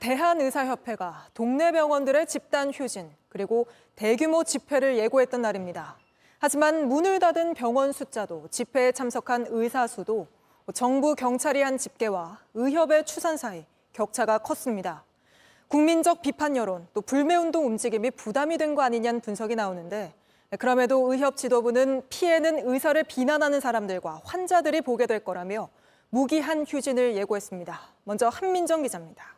대한의사협회가 동네 병원들의 집단 휴진 그리고 대규모 집회를 예고했던 날입니다. 하지만 문을 닫은 병원 숫자도 집회에 참석한 의사 수도 정부 경찰이 한 집계와 의협의 추산 사이 격차가 컸습니다. 국민적 비판 여론, 또 불매운동 움직임이 부담이 된 거 아니냐는 분석이 나오는데 그럼에도 의협 지도부는 피해는 의사를 비난하는 사람들과 환자들이 보게 될 거라며 무기한 휴진을 예고했습니다. 먼저 한민정 기자입니다.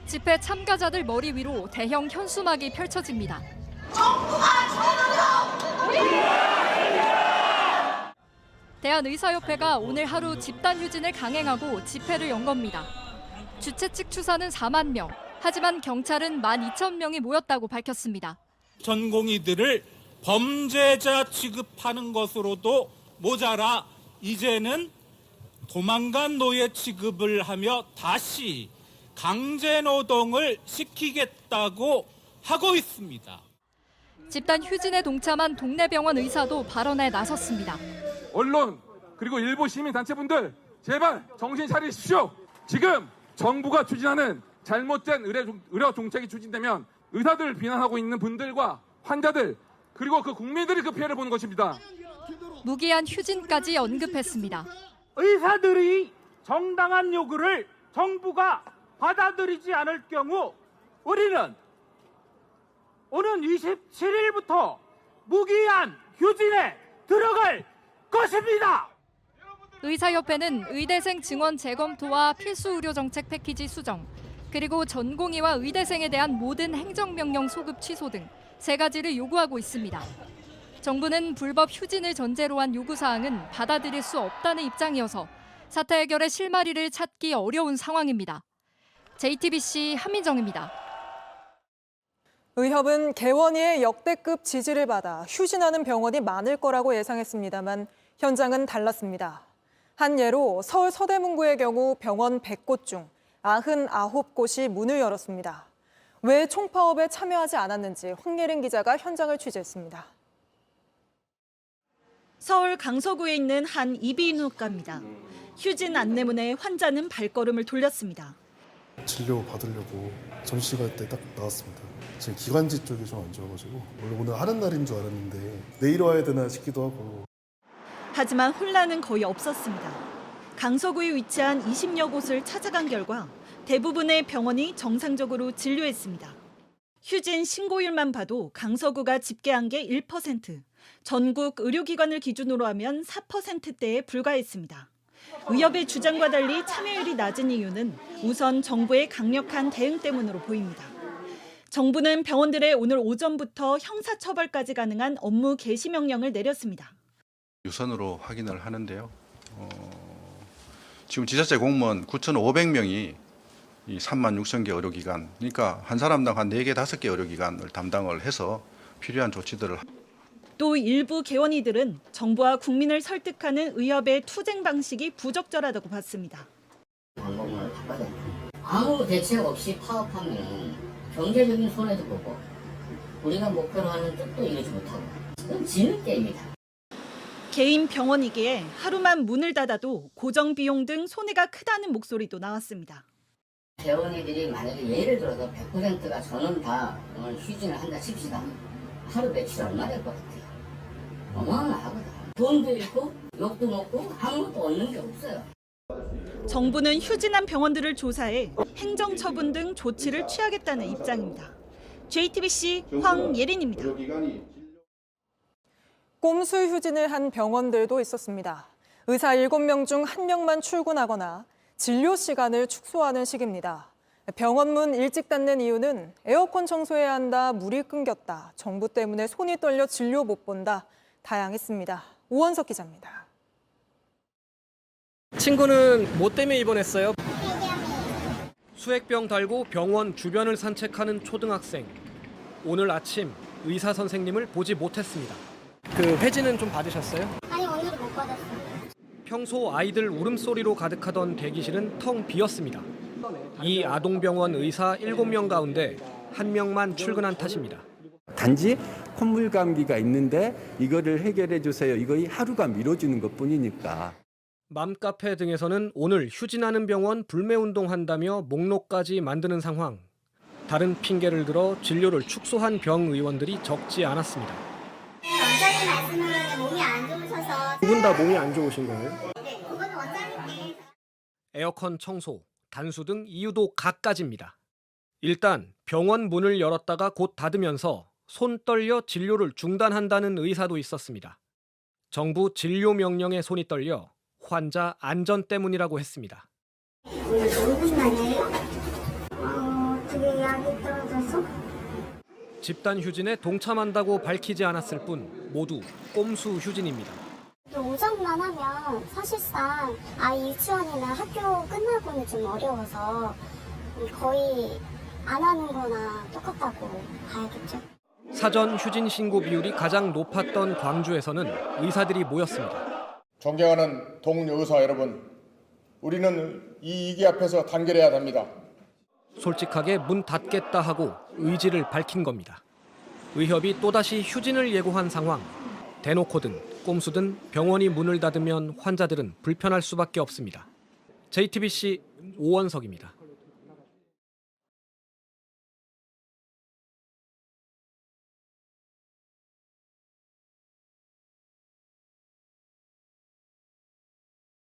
집회 참가자들 머리 위로 대형 현수막이 펼쳐집니다. 대한의사협회가 오늘 하루 집단 휴진을 강행하고 집회를 연 겁니다. 주최 측 추산은 4만 명, 하지만 경찰은 12,000명이 모였다고 밝혔습니다. 전공의들을 범죄자 취급하는 것으로도 모자라 이제는 도망간 노예 취급을 하며 다시 강제노동을 시키겠다고 하고 있습니다. 집단 휴진에 동참한 동네 병원 의사도 발언에 나섰습니다. 언론 그리고 일부 시민단체분들 제발 정신 차리십시오. 지금 정부가 추진하는 잘못된 의료 정책이 추진되면 의사들을 비난하고 있는 분들과 환자들 그리고 그 국민들이 그 피해를 보는 것입니다. 무기한 휴진까지 언급했습니다. 의사들이 정당한 요구를 정부가 받아들이지 않을 경우 우리는 오는 27일부터 무기한 휴진에 들어갈 것입니다. 의사협회는 의대생 증원 재검토와 필수 의료 정책 패키지 수정, 그리고 전공의와 의대생에 대한 모든 행정명령 소급 취소 등 3가지를 요구하고 있습니다. 정부는 불법 휴진을 전제로 한 요구사항은 받아들일 수 없다는 입장이어서 사태 해결의 실마리를 찾기 어려운 상황입니다. JTBC 한민정입니다. 의협은 개원이의 역대급 지지를 받아 휴진하는 병원이 많을 거라고 예상했습니다만 현장은 달랐습니다. 한 예로 서울 서대문구의 경우 병원 100곳 중 99곳이 문을 열었습니다. 왜 총파업에 참여하지 않았는지 황예린 기자가 현장을 취재했습니다. 서울 강서구에 있는 한 이비인후과입니다. 휴진 안내문에 환자는 발걸음을 돌렸습니다. 진료 받으려고 점심시간 때 딱 나왔습니다. 지금 기관지 쪽이 좀 안 좋아가지고 원래 오늘 하는 날인 줄 알았는데 내일 와야 되나 싶기도 하고. 하지만 혼란은 거의 없었습니다. 강서구에 위치한 20여 곳을 찾아간 결과 대부분의 병원이 정상적으로 진료했습니다. 휴진 신고율만 봐도 강서구가 집계한 게 1%, 전국 의료기관을 기준으로 하면 4%대에 불과했습니다. 의협의 주장과 달리 참여율이 낮은 이유는 우선 정부의 강력한 대응 때문으로 보입니다. 정부는 병원들에 오늘 오전부터 형사처벌까지 가능한 업무 개시 명령을 내렸습니다. 유선으로 확인을 하는데요. 지금 지자체 공무원 9,500명이 이 36,000개 의료기관, 그러니까 한 사람당 한 4개, 5개 의료기관을 담당을 해서 필요한 조치들을. 또 일부 개원이들은 정부와 국민을 설득하는 의협의 투쟁 방식이 부적절하다고 봤습니다. 방법을 바꿔야 아무 대책 없이 파업하면 경제적인 손해도 보고 우리가 목표로 하는 뜻도 이루지 못하고 그건 지는 게임이다. 개인 병원이기에 하루만 문을 닫아도 고정 비용 등 손해가 크다는 목소리도 나왔습니다. 개원이들이 만약에 예를 들어서 100%가 저는 다 휴진을 한다 칩시다. 하루 매출 얼마 될 것 같아요? 어마어마하거든. 돈도 잃고 욕도 먹고 아무것도 얻는 게 없어요. 정부는 휴진한 병원들을 조사해 행정처분 등 조치를 취하겠다는 입장입니다. JTBC 황예린입니다. 꼼수 휴진을 한 병원들도 있었습니다. 의사 7명 중 1명만 출근하거나 진료 시간을 축소하는 식입니다. 병원 문 일찍 닫는 이유는 에어컨 청소해야 한다, 물이 끊겼다, 정부 때문에 손이 떨려 진료 못 본다, 다양했습니다. 오원석 기자입니다. 친구는 뭐 때문에 입원했어요? 수액병 달고 병원 주변을 산책하는 초등학생. 오늘 아침 의사 선생님을 보지 못했습니다. 그 회진은 좀 받으셨어요? 아니, 오늘은 못 받았어요. 평소 아이들 울음소리로 가득하던 대기실은 텅 비었습니다. 이 아동병원 의사 7명 가운데 1명만 출근한 탓입니다. 단지 콧물 감기가 있는데 이거를 해결해 주세요. 이거 하루가 미뤄지는 것뿐이니까. 맘카페 등에서는 오늘 휴진하는 병원 불매운동한다며 목록까지 만드는 상황. 다른 핑계를 들어 진료를 축소한 병 의원들이 적지 않았습니다. 원장님 말씀은 몸이 안 좋으셔서 두 분 다 몸이 안 좋으신 거예요? 네, 그거는 원장님께 에어컨 청소, 단수 등 이유도 갖가지입니다. 일단 병원 문을 열었다가 곧 닫으면서 손 떨려 진료를 중단한다는 의사도 있었습니다. 정부 진료 명령에 손이 떨려 환자 안전 때문이라고 했습니다. 오늘 무슨 날이에요? 어떻게 약이 떨어져서? 집단 휴진에 동참한다고 밝히지 않았을 뿐 모두 꼼수 휴진입니다. 오전만 하면 사실상 아이 유치원이나 학교 끝나고는 좀 어려워서 거의 안 하는 거나 똑같다고 봐야겠죠. 사전 휴진 신고 비율이 가장 높았던 광주에서는 의사들이 모였습니다. 존경하는 동료의사 여러분, 우리는 이 위기 앞에서 단결해야 합니다. 솔직하게 문 닫겠다 하고 의지를 밝힌 겁니다. 의협이 또다시 휴진을 예고한 상황. 대놓고든 꼼수든 병원이 문을 닫으면 환자들은 불편할 수밖에 없습니다. JTBC 오원석입니다.